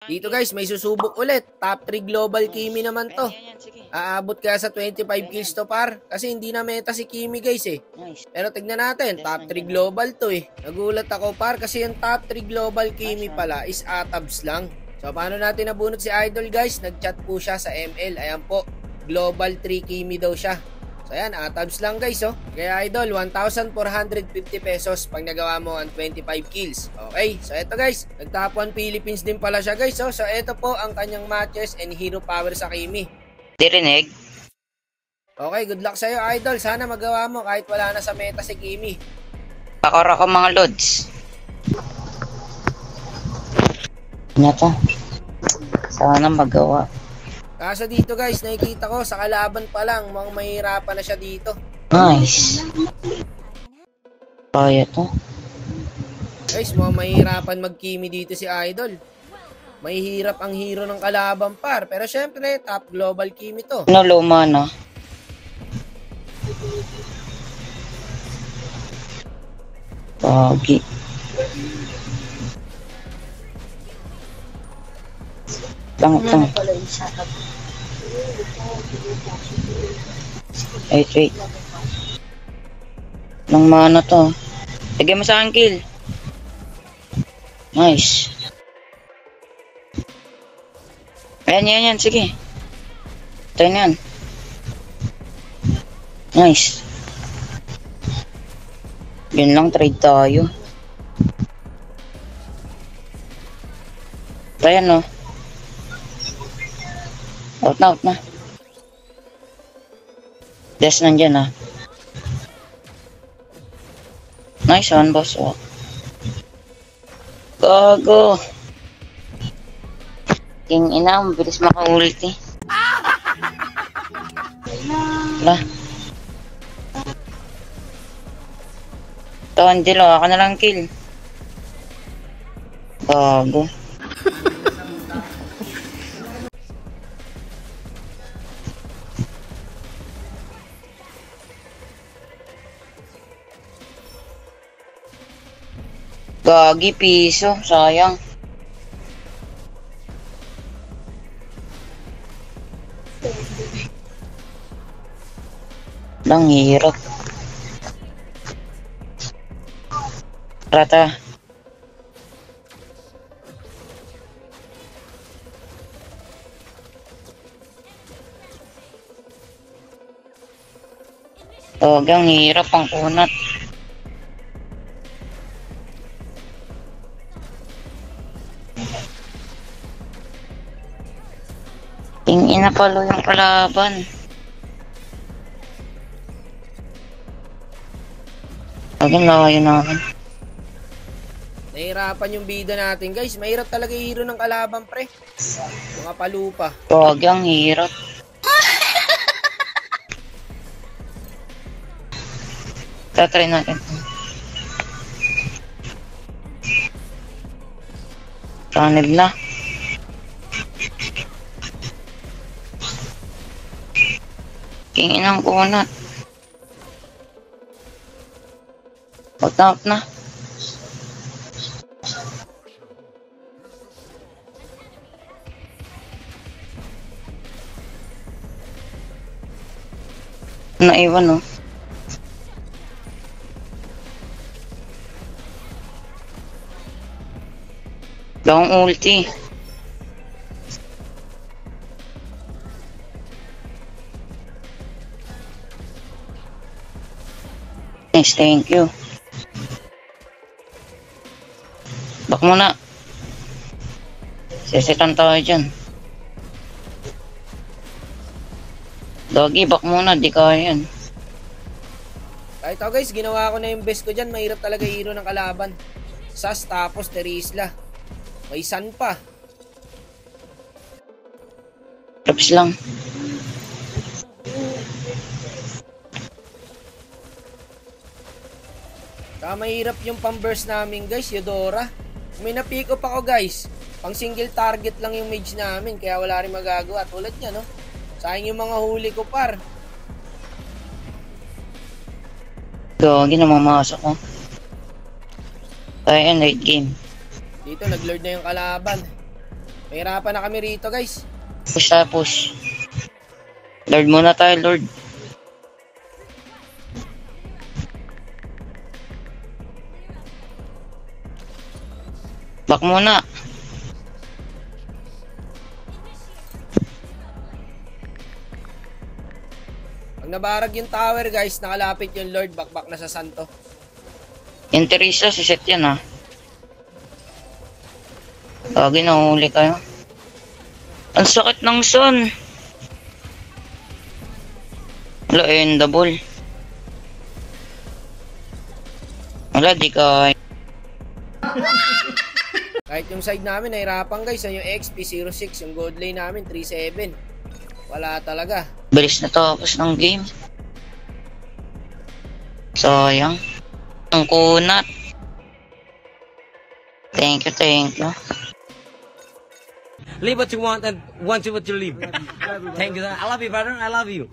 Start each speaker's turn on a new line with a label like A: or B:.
A: Dito guys, may susubok ulit. Top 3 global Kimi naman to. Aabot kaya sa 25 kills to par. Kasi hindi na meta si Kimi guys eh. Pero tignan natin, top 3 global to eh. Nagulat ako par kasi yung top 3 global Kimi pala is atabs lang. So paano natin nabunot si Idol guys? Nagchat po siya sa ML. Ayan po, global 3 Kimi daw siya. So ayan, atabs lang guys oh. Kaya Idol, 1,450 pesos pag nagawa mo ang 25 kills. Okay, so eto guys, nag-top 1 Philippines din pala siya guys oh. So eto po ang kanyang matches and hero power sa Kimi.
B: Dirinig.
A: Okay, good luck sa'yo Idol. Sana magawa mo kahit wala na sa meta si Kimi.
B: Pakora ko mga lods. Ano to? Sana magawa.
A: Kaso dito guys, nakikita ko sa kalaban pa lang, mukhang mahirapan na siya dito.
B: Nice. Kaya to.
A: Guys, mukhang mahirapan mag-Kimi dito si Idol. Mahihirap ang hero ng kalaban par. Pero syempre, top global Kimi to.
B: Ano luma na? Pagi. Tang. Wait. Nang mana to? Lagay mo sa akin kill. Nice. Ayan. Sige. Ito yan. Nice. Yun lang, trade tayo. Ayan no. Out na. Des nandyan ah. Nice one boss oh. Gago. King ina, mabilis maka-ulti. Lah. Ito, Angelo, ako na lang kill. Gago. Gagi piso, sayang. Lang hirap. Rata. Ang hirap ang kunat. Tingin na palo yung kalaban. Agad layo namin.
A: Nahirapan yung bida natin guys. Mahirap talaga yung hero ng kalaban pre. Mga palupa.
B: Ang hirap. Tatry natin. Channel na. Kingin ang kunat. Out na. Naiwan oh. Long ulti. Nice, thank you. Back muna. Sesitan tayo dyan. Doggy, back muna. Di kaya yan.
A: Kahit ako guys, ginawa ko na yung best ko dyan. Mahirap talaga hero ng kalaban. Sas tapos Terisla. May San pa.
B: Traps lang.
A: Mahirap yung pang-burst namin guys, Eudora. May na-pick up ako guys. Pang single target lang yung mage namin. Kaya wala rin magagawa. Tulad niya no. Sayang yung mga huli ko par.
B: Gagi na mamasok ko. Kaya late game.
A: Dito nag-lord na yung kalaban. Mahirapan na kami rito, guys.
B: Push na push. Lord muna tayo, Lord. Back muna.
A: Pag nabarag yung tower, guys, nakalapit yung Lord, bakbak na sa Santo.
B: Yung Teresa, si set yan, ha. Lagi nahuli kayo. Ang sakit ng sun. Wala, endable. Wala, di ka.
A: Kahit yung side namin, nahirapan, guys. Yung XP06, yung gold lane namin, 3-7. Wala talaga.
B: Bilis na tapos ng game. Sayang. Ang kunat. Thank you, thank you.
C: Live what you want and want what you live. Thank you. I love you, brother. I love you.